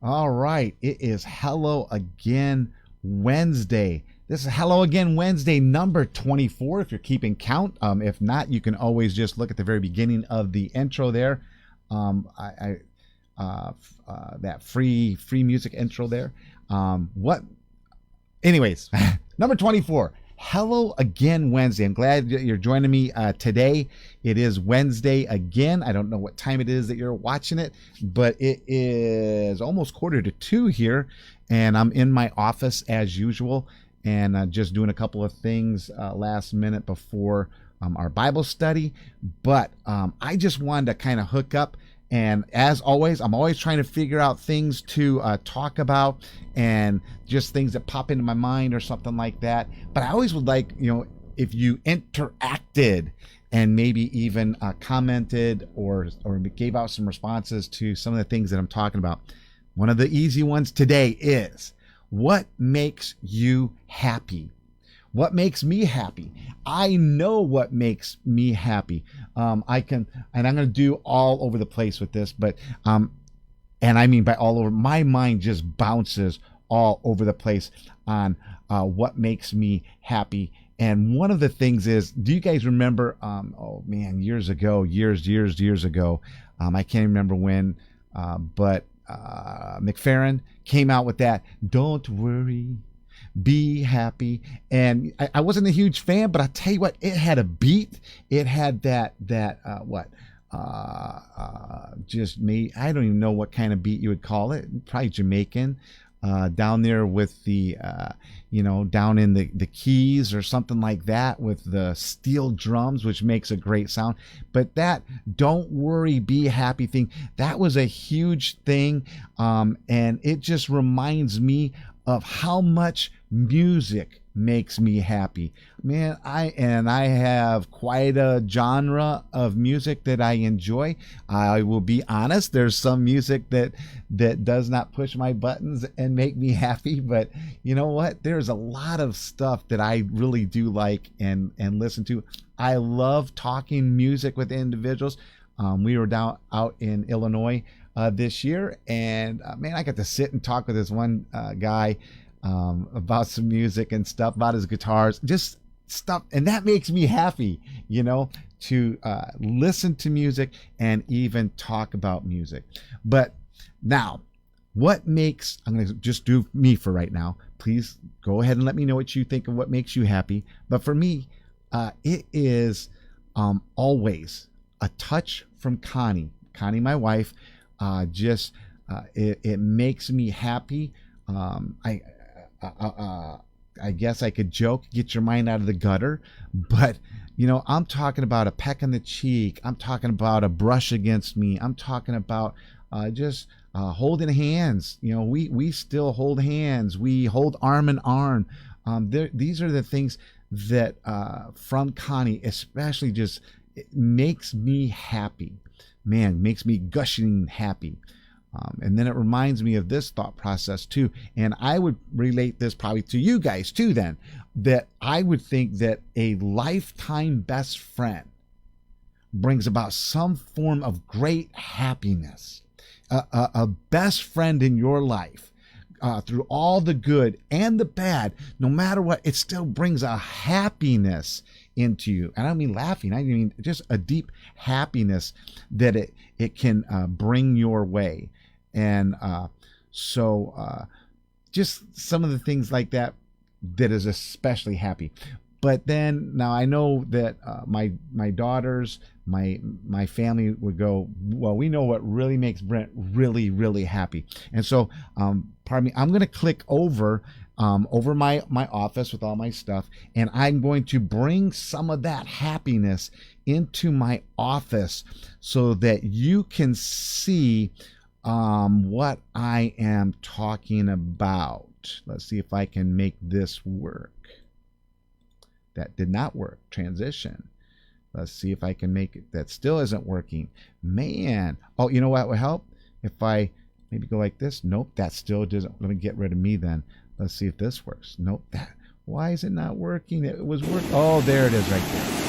All right, it is Hello Again Wednesday. This is Hello Again Wednesday number 24 if you're keeping count. If not, you can always just look at the very beginning of the intro there. That free music intro there. Anyways, number 24. Hello Again Wednesday. I'm glad you're joining me today. It is Wednesday again. I don't know what time it is that you're watching it, but it is almost 1:45 here, and I'm in my office as usual, and just doing a couple of things last minute before our Bible study. But I just wanted to kind of hook up. And as always, I'm always trying to figure out things to talk about and just things that pop into my mind or something like that. But I always would like, if you interacted and maybe even commented or gave out some responses to some of the things that I'm talking about. One of the easy ones today is, what makes you happy? What makes me happy? I know what makes me happy. And I'm going to do all over the place with this, but, and I mean by all over, my mind just bounces all over the place on what makes me happy. And one of the things is, do you guys remember, years ago, I can't remember when, but McFerrin came out with that, "Don't worry, be happy." And I wasn't a huge fan, but I'll tell you what, it had a beat. It had just me. I don't even know what kind of beat you would call it. Probably Jamaican, down there with the, down in the keys or something like that with the steel drums, which makes a great sound. But that "Don't worry, be happy" thing, that was a huge thing. And it just reminds me of how much music makes me happy. Man, I have quite a genre of music that I enjoy. I will be honest, there's some music that does not push my buttons and make me happy, but you know what? There's a lot of stuff that I really do like and listen to. I love talking music with individuals. We were out in Illinois this year, and man, I got to sit and talk with this one guy about some music and stuff, about his guitars, just stuff, and that makes me happy, to listen to music and even talk about music. But now, I'm going to just do me for right now. Please go ahead and let me know what you think of what makes you happy. But for me, it is always a touch from Connie, my wife. It makes me happy. I guess I could joke, get your mind out of the gutter, but I'm talking about a peck on the cheek. I'm talking about a brush against me. I'm talking about just holding hands. We still hold hands. We hold arm in arm. These are the things that from Connie, especially, just it makes me happy. Man, makes me gushing happy. And then it reminds me of this thought process too. And I would relate this probably to you guys too then, that I would think that a lifetime best friend brings about some form of great happiness. A best friend in your life, through all the good and the bad, no matter what, it still brings a happiness into you. And I don't mean laughing, I mean just a deep happiness that it can bring your way. And just some of the things like that is especially happy. But then now I know that my daughters, my family would go, well, we know what really makes Brent really, really happy. And so, pardon me, I'm going to click over my office with all my stuff, and I'm going to bring some of that happiness into my office so that you can see what I am talking about. Let's see if I can make this work. That did not work. Transition. Let's see if I can make it. That still isn't working. Man. Oh, you know what would help? If I maybe go like this. Nope, that still doesn't. Let me get rid of me then. Let's see if this works. Nope. Why is it not working? It was working. Oh, there it is right there.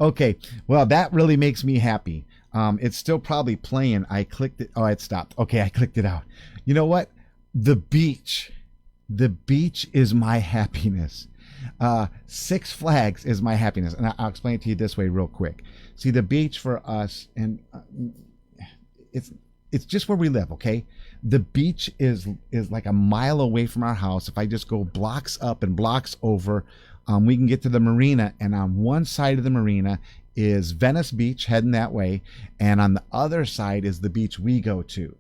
Okay, well, that really makes me happy. It's still probably playing. I clicked it. Oh, it stopped. Okay, I clicked it out. You know what? The beach. The beach is my happiness. Six Flags is my happiness. And I'll explain it to you this way real quick. See, the beach for us, and it's it's just where we live, okay? The beach is like a mile away from our house. If I just go blocks up and blocks over, we can get to the marina, and on one side of the marina is Venice Beach, heading that way, and on the other side is the beach we go to.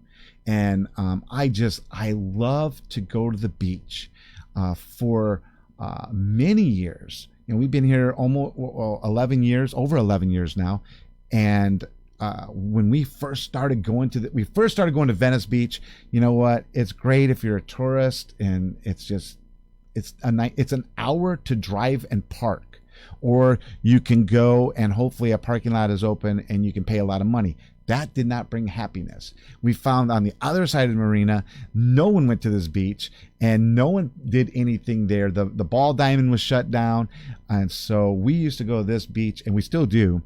And I love to go to the beach for many years. You know, we've been here almost 11 years, over 11 years now, and when we first started going to Venice Beach. You know what? It's great if you're a tourist, and it's an hour to drive and park, or you can go and hopefully a parking lot is open and you can pay a lot of money. That did not bring happiness. We found on the other side of the marina, no one went to this beach and no one did anything there. The ball diamond was shut down, and so we used to go to this beach, and we still do.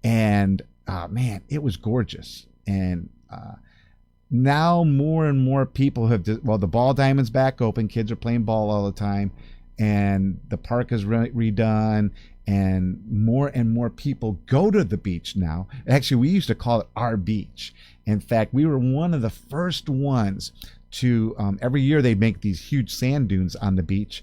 And man, it was gorgeous. And now more and more people the ball diamond's back open. Kids are playing ball all the time, and the park is redone, and more people go to the beach now. Actually, we used to call it our beach. In fact, we were one of the first ones to every year they make these huge sand dunes on the beach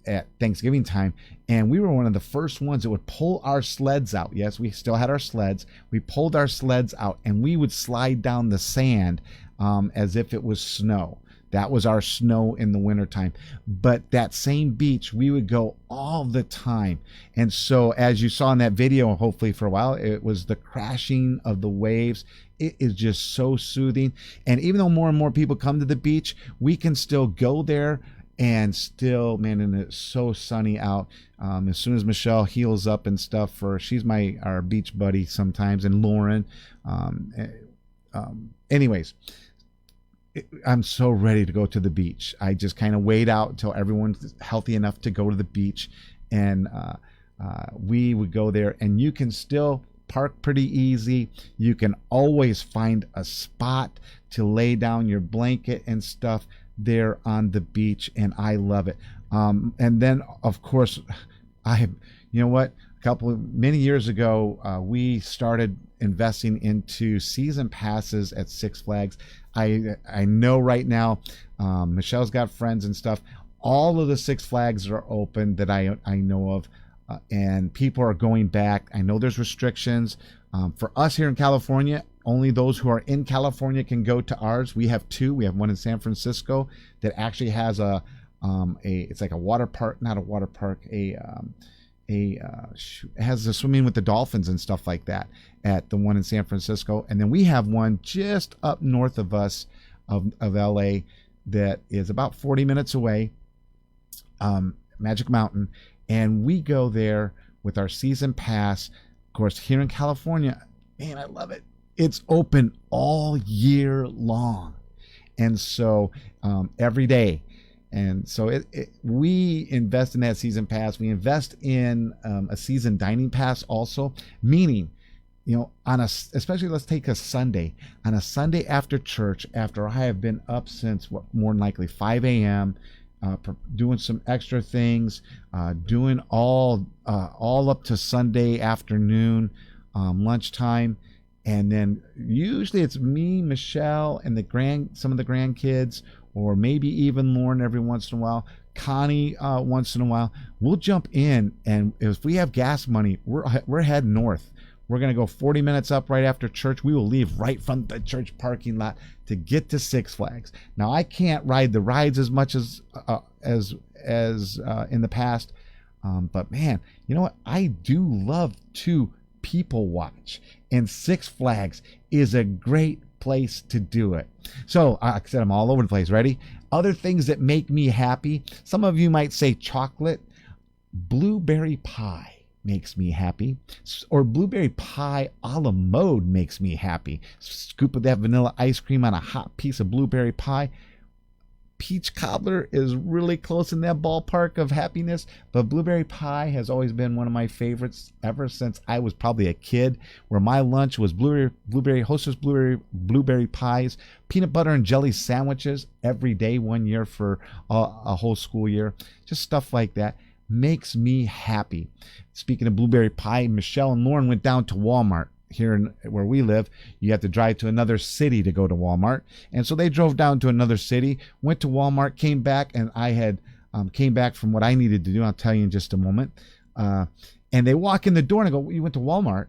at Thanksgiving time, and we were one of the first ones that would pull our sleds out. Yes, we still had our sleds. We pulled our sleds out, and we would slide down the sand as if it was snow. That was our snow in the wintertime. But that same beach, we would go all the time. And so as you saw in that video, hopefully for a while, it was the crashing of the waves. It is just so soothing. And even though more and more people come to the beach, we can still go there and still, man, and it's so sunny out. As soon as Michelle heals up and stuff, she's our beach buddy sometimes, and Lauren. Anyways, I'm so ready to go to the beach. I just kind of wait out until everyone's healthy enough to go to the beach, and we would go there. And you can still park pretty easy. You can always find a spot to lay down your blanket and stuff there on the beach, and I love it. And then, of course, you know what? Many years ago, we started investing into season passes at Six Flags. I know right now, Michelle's got friends and stuff. All of the Six Flags are open that I know of, and people are going back. I know there's restrictions. For us here in California, only those who are in California can go to ours. We have two. We have one in San Francisco that actually has it's like a water park, not a water park, it has a swimming with the dolphins and stuff like that at the one in San Francisco. And then we have one just up north of us of LA that is about 40 minutes away, Magic Mountain. And we go there with our season pass. Of course, here in California, man, I love it. It's open all year long. And so every day. And so we invest in that season pass. We invest in a season dining pass also, meaning, you know, especially let's take a Sunday. On a Sunday after church, after I have been up since more than likely 5 a.m., doing some extra things, doing all up to Sunday afternoon, lunchtime. And then usually it's me, Michelle, and some of the grandkids, or maybe even Lauren every once in a while, Connie once in a while. We'll jump in, and if we have gas money, we're heading north. We're going to go 40 minutes up right after church. We will leave right from the church parking lot to get to Six Flags. Now, I can't ride the rides as much as in the past, but man, you know what? I do love to people watch, and Six Flags is a great place to do it. So like I said, I'm all over the place. Ready? Other things that make me happy. Some of you might say chocolate. Blueberry pie makes me happy, or blueberry pie a la mode makes me happy. Scoop of that vanilla ice cream on a hot piece of blueberry pie. peach cobbler is really close in that ballpark of happiness, but blueberry pie has always been one of my favorites ever since I was probably a kid, where my lunch was Hostess blueberry pies, peanut butter and jelly sandwiches every day, 1 year for a whole school year. Just stuff like that makes me happy. Speaking of blueberry pie, Michelle and Lauren went down to Walmart. Here where we live, you have to drive to another city to go to Walmart. And so they drove down to another city, went to Walmart, came back, and I had came back from what I needed to do. I'll tell you in just a moment. And they walk in the door and I go, you went to Walmart?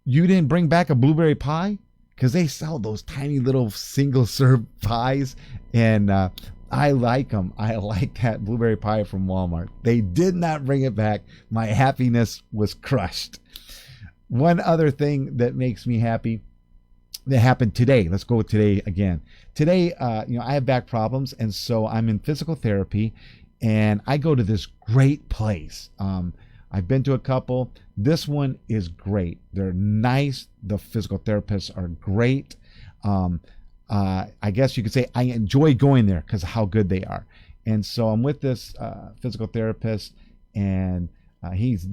You didn't bring back a blueberry pie? Because they sell those tiny little single serve pies. And I like them. I like that blueberry pie from Walmart. They did not bring it back. My happiness was crushed. One other thing that makes me happy that happened today. Let's go with today again. Today, I have back problems, and so I'm in physical therapy, and I go to this great place. I've been to a couple. This one is great. They're nice. The physical therapists are great. I guess you could say I enjoy going there because of how good they are. And so I'm with this physical therapist, and he's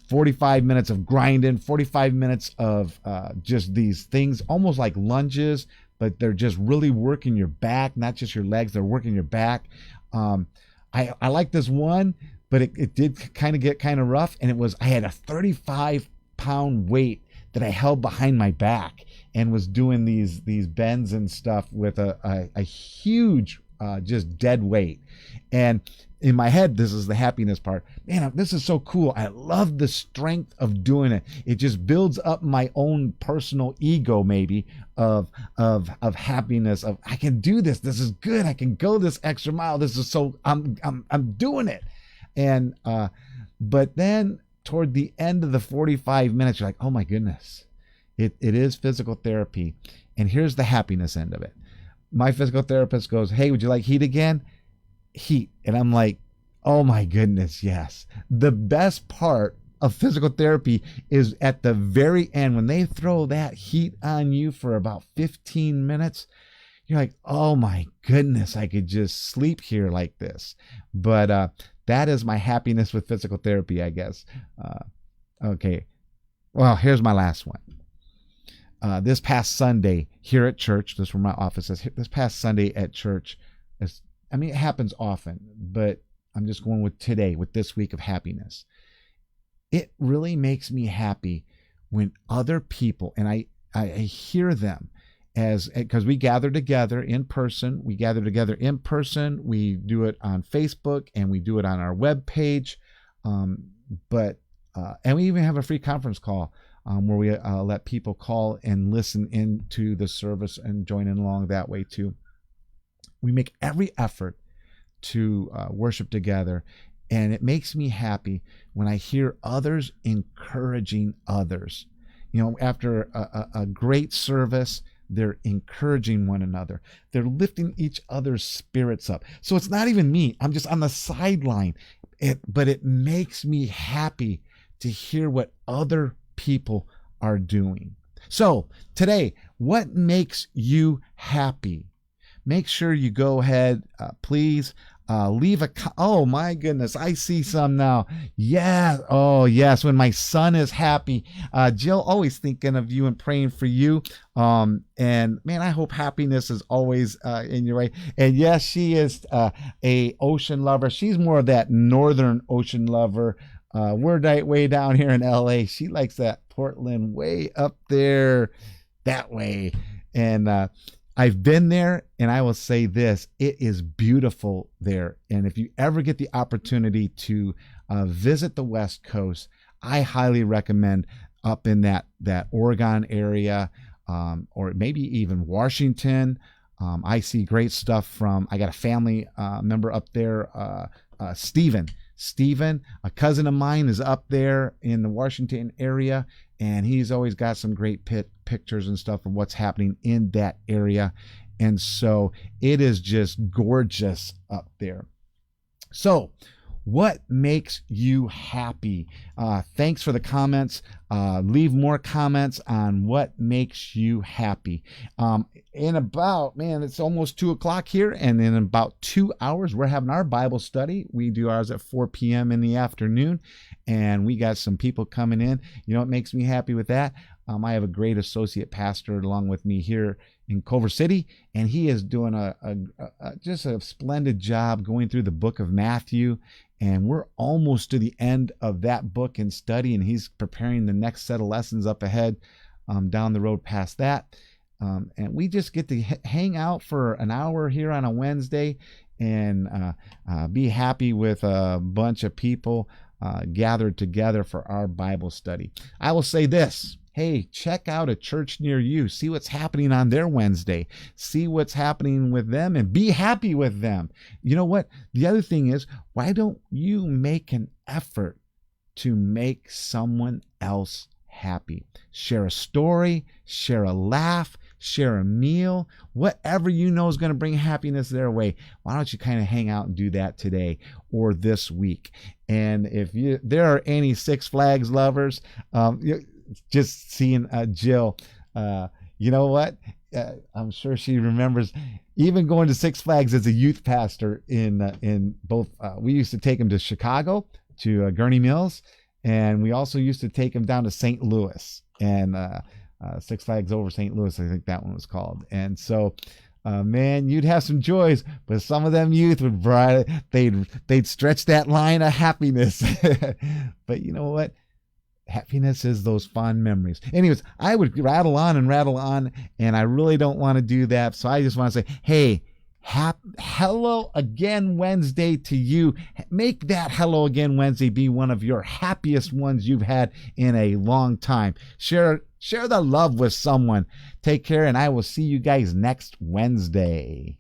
45 minutes of grinding, 45 minutes of just these things, almost like lunges, but they're just really working your back, not just your legs. They're working your back. I like this one, but it did kind of get kind of rough. And I had a 35-pound weight that I held behind my back and was doing these bends and stuff with a huge just dead weight. And in my head, this is the happiness part. Man, this is so cool. I love the strength of doing it. It just builds up my own personal ego, maybe, of happiness. Of I can do this. This is good. I can go this extra mile. This is so. I'm doing it. And but then toward the end of the 45 minutes, you're like, oh my goodness, it is physical therapy, and here's the happiness end of it. My physical therapist goes, hey, would you like heat again? Heat. And I'm like, oh my goodness, yes. The best part of physical therapy is at the very end when they throw that heat on you for about 15 minutes. You're like, oh my goodness, I could just sleep here like this. But that is my happiness with physical therapy, I guess. Okay. Well, here's my last one. This past Sunday here at church, this is where my office is. This past Sunday at church, it happens often, but I'm just going with today, with this week of happiness. It really makes me happy when other people, and I hear them because we gather together in person. We gather together in person. We do it on Facebook and we do it on our webpage. And we even have a free conference call where we let people call and listen into the service and join in along that way too. We make every effort to worship together, and it makes me happy when I hear others encouraging others. After a great service, they're encouraging one another. They're lifting each other's spirits up. So it's not even me. I'm just on the sideline, but it makes me happy to hear what other people are doing. So today, what makes you happy? Make sure you go ahead, please leave oh my goodness, I see some now. Yeah. Oh yes. When my son is happy, Jill, always thinking of you and praying for you. And man, I hope happiness is always in your way. And yes, she is a ocean lover. She's more of that northern ocean lover. We're way down here in LA. She likes that Portland way up there that way. And I've been there, and I will say this, it is beautiful there. And if you ever get the opportunity to visit the West Coast, I highly recommend up in that Oregon area, or maybe even Washington. I see great stuff I got a family member up there, Stephen, a cousin of mine, is up there in the Washington area, and he's always got some great pictures and stuff of what's happening in that area. And so it is just gorgeous up there. So What makes you happy? Thanks for the comments. Leave more comments on what makes you happy. In about, man, it's almost 2 o'clock here, and in about 2 hours, we're having our Bible study. We do ours at 4 p.m. in the afternoon, and we got some people coming in. You know what makes me happy with that? I have a great associate pastor along with me here in Culver City, and he is doing just a splendid job going through the book of Matthew, and we're almost to the end of that book and study, and he's preparing the next set of lessons up ahead down the road past that. And we just get to hang out for an hour here on a Wednesday and be happy with a bunch of people gathered together for our Bible study. I will say this. Hey, check out a church near you. See what's happening on their Wednesday. See what's happening with them and be happy with them. You know what? The other thing is, why don't you make an effort to make someone else happy? Share a story, share a laugh, share a meal, whatever you know is going to bring happiness their way. Why don't you kind of hang out and do that today or this week? And if there are any Six Flags lovers, just seeing Jill, you know what? I'm sure she remembers even going to Six Flags as a youth pastor in both. We used to take him to Chicago, to Gurney Mills, and we also used to take him down to St. Louis and Six Flags over St. Louis, I think that one was called. And so, man, you'd have some joys, but some of them youth would they'd stretch that line of happiness. But you know what? Happiness is those fond memories. Anyways, I would rattle on, and I really don't want to do that. So I just want to say, hey, hello again Wednesday to you. Make that hello again Wednesday be one of your happiest ones you've had in a long time. Share the love with someone. Take care, and I will see you guys next Wednesday.